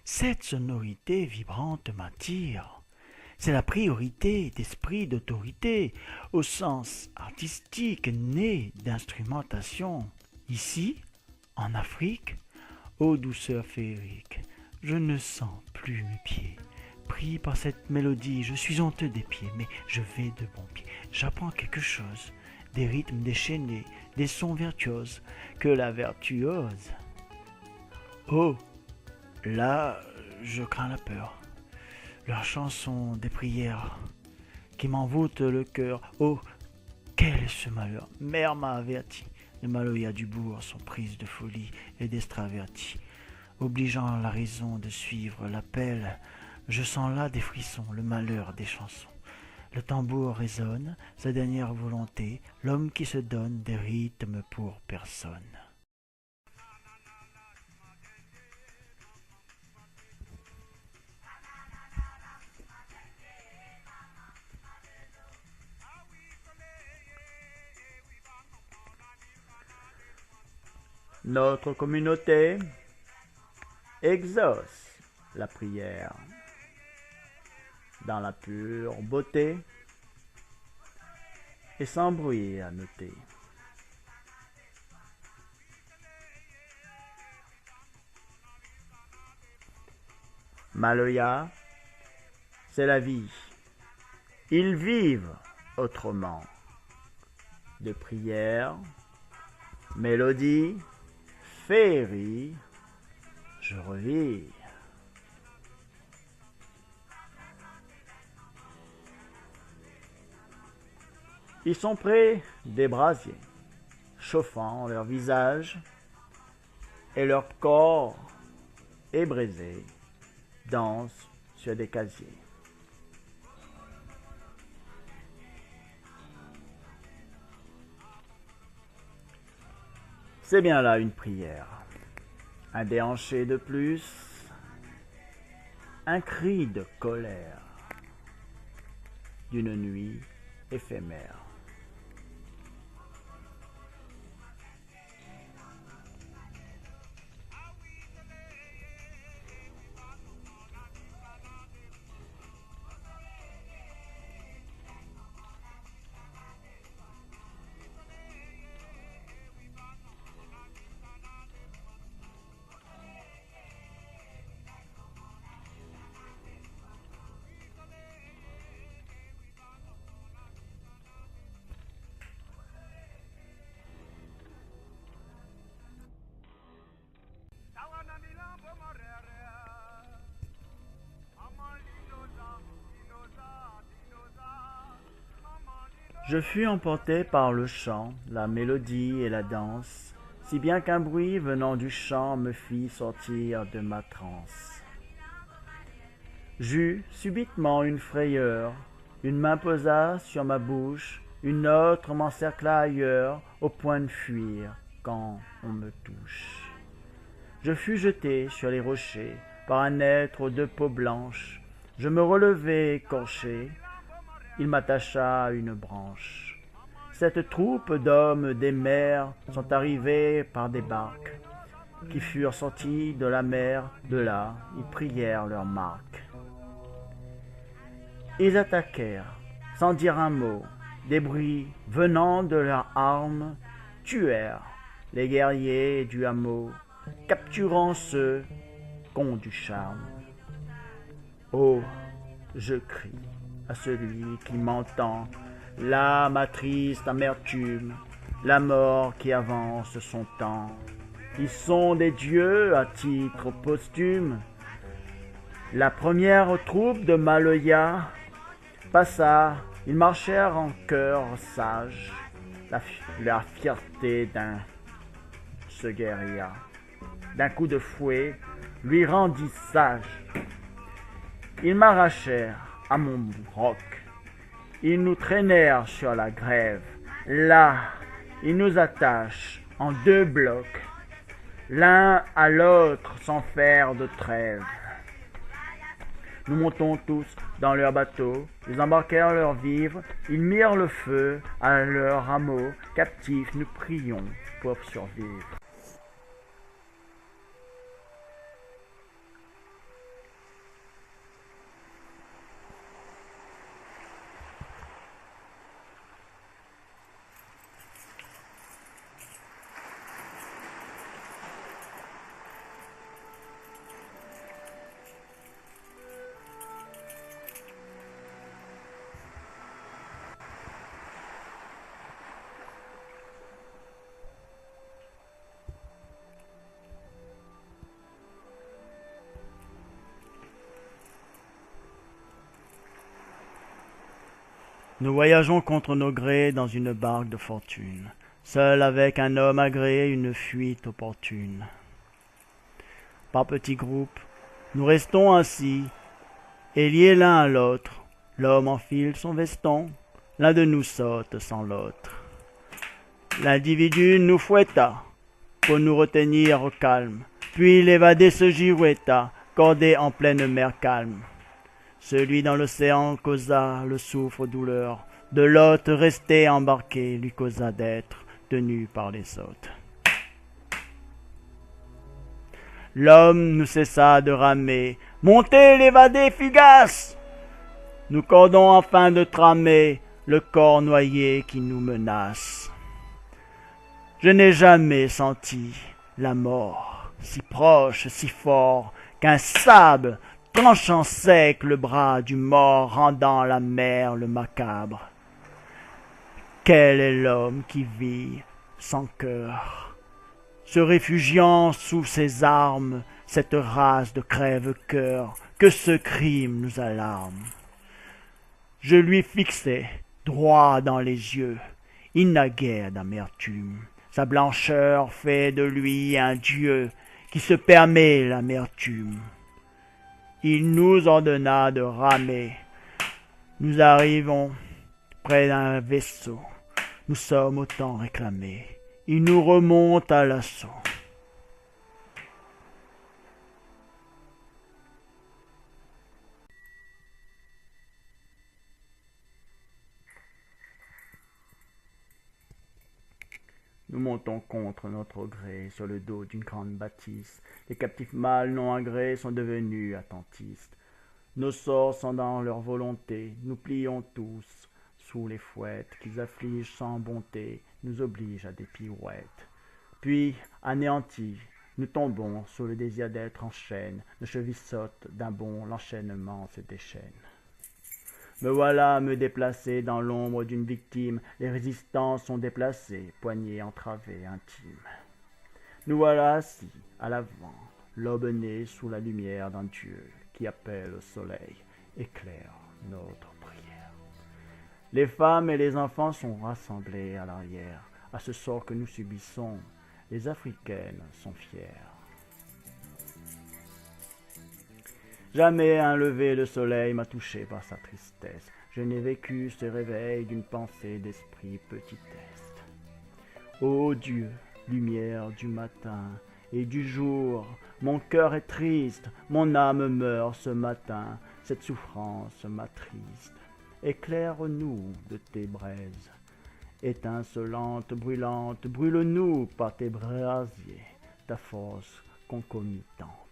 Cette sonorité vibrante m'attire. C'est la priorité d'esprit d'autorité, au sens artistique né d'instrumentation. Ici, en Afrique, ô douceur féerique, je ne sens plus mes pieds. Pris par cette mélodie, je suis honteux des pieds, mais je vais de bon pied. J'apprends quelque chose, des rythmes déchaînés, des sons virtuoses, que la virtuose. Oh, là, je crains la peur. Leurs chansons des prières qui m'envoûtent le cœur. Oh, quel est ce malheur! Mère m'a averti. Les Maloya du bourg sont prises de folie et d'extravertis, obligeant la raison de suivre l'appel. Je sens là des frissons, le malheur des chansons. Le tambour résonne, sa dernière volonté, l'homme qui se donne des rythmes pour personne. Notre communauté exauce la prière dans la pure beauté et sans bruit à noter. Maloya, c'est la vie. Ils vivent autrement. De prière, mélodie, féerie, je revis. Ils sont près des brasiers, chauffant leur visage, et leur corps ébrisé danse sur des casiers. C'est bien là une prière, un déhanché de plus, un cri de colère d'une nuit éphémère. Je fus emporté par le chant, la mélodie et la danse, si bien qu'un bruit venant du chant me fit sortir de ma transe. J'eus subitement une frayeur, une main posa sur ma bouche, une autre m'encercla ailleurs, au point de fuir quand on me touche. Je fus jeté sur les rochers par un être aux deux peaux blanches. Je me relevai écorché, il m'attacha à une branche. Cette troupe d'hommes des mers sont arrivés par des barques qui furent sortis de la mer. De là, ils prièrent leur marque. Ils attaquèrent, sans dire un mot, des bruits venant de leurs armes, tuèrent les guerriers du hameau, capturant ceux qu'ont du charme. Oh, je crie à celui qui m'entend, là ma triste amertume, la mort qui avance son temps. Ils sont des dieux à titre posthume. La première troupe de Maloya passa, ils marchèrent en chœur sage, la fierté d'un se guérilla. D'un coup de fouet, lui rendit sage. Ils m'arrachèrent à mon roc. Ils nous traînèrent sur la grève. Là, ils nous attachent en deux blocs, l'un à l'autre sans faire de trêve. Nous montons tous dans leur bateau, ils embarquèrent leurs vivres, ils mirent le feu à leurs rameaux. Captifs, nous prions pour survivre. Nous voyageons contre nos grés dans une barque de fortune, seul avec un homme agréé, une fuite opportune. Par petits groupes, nous restons ainsi, et liés l'un à l'autre. L'homme enfile son veston, l'un de nous saute sans l'autre. L'individu nous fouetta, pour nous retenir au calme, puis l'évadé se girouetta, cordé en pleine mer calme. Celui dans l'océan causa le souffre-douleur, de l'hôte resté embarqué lui causa d'être tenu par les hôtes. L'homme nous cessa de ramer, montez l'évadé fugace! Nous cordons enfin de tramer le corps noyé qui nous menace. Je n'ai jamais senti la mort si proche, si fort, qu'un sable tranchant sec le bras du mort, rendant la mer le macabre. Quel est l'homme qui vit sans cœur, se réfugiant sous ses armes, cette race de crève-cœur, que ce crime nous alarme. Je lui fixai droit dans les yeux, il n'a guère d'amertume. Sa blancheur fait de lui un dieu qui se permet l'amertume. Il nous ordonna de ramer. Nous arrivons près d'un vaisseau. Nous sommes autant réclamés. Il nous remonte à l'assaut. Nous montons contre notre gré sur le dos d'une grande bâtisse. Les captifs mâles non agréés sont devenus attentistes. Nos sorts sont dans leur volonté. Nous plions tous sous les fouettes qu'ils affligent sans bonté, nous obligent à des pirouettes. Puis, anéantis, nous tombons sous le désir d'être en chaîne. Nos chevilles sautent d'un bond, l'enchaînement se déchaîne. Me voilà à me déplacer dans l'ombre d'une victime, les résistants sont déplacés, poignets entravés, intimes. Nous voilà assis, à l'avant, l'aube née sous la lumière d'un Dieu qui appelle au soleil, éclaire notre prière. Les femmes et les enfants sont rassemblés à l'arrière, à ce sort que nous subissons, les Africaines sont fières. Jamais un lever de soleil m'a touché par sa tristesse. Je n'ai vécu ce réveil d'une pensée d'esprit petitesse. Ô Dieu, lumière du matin et du jour, mon cœur est triste, mon âme meurt ce matin, cette souffrance m'attriste. Éclaire-nous de tes braises, étincelante, brûlante, brûle-nous par tes brasiers, ta force concomitante.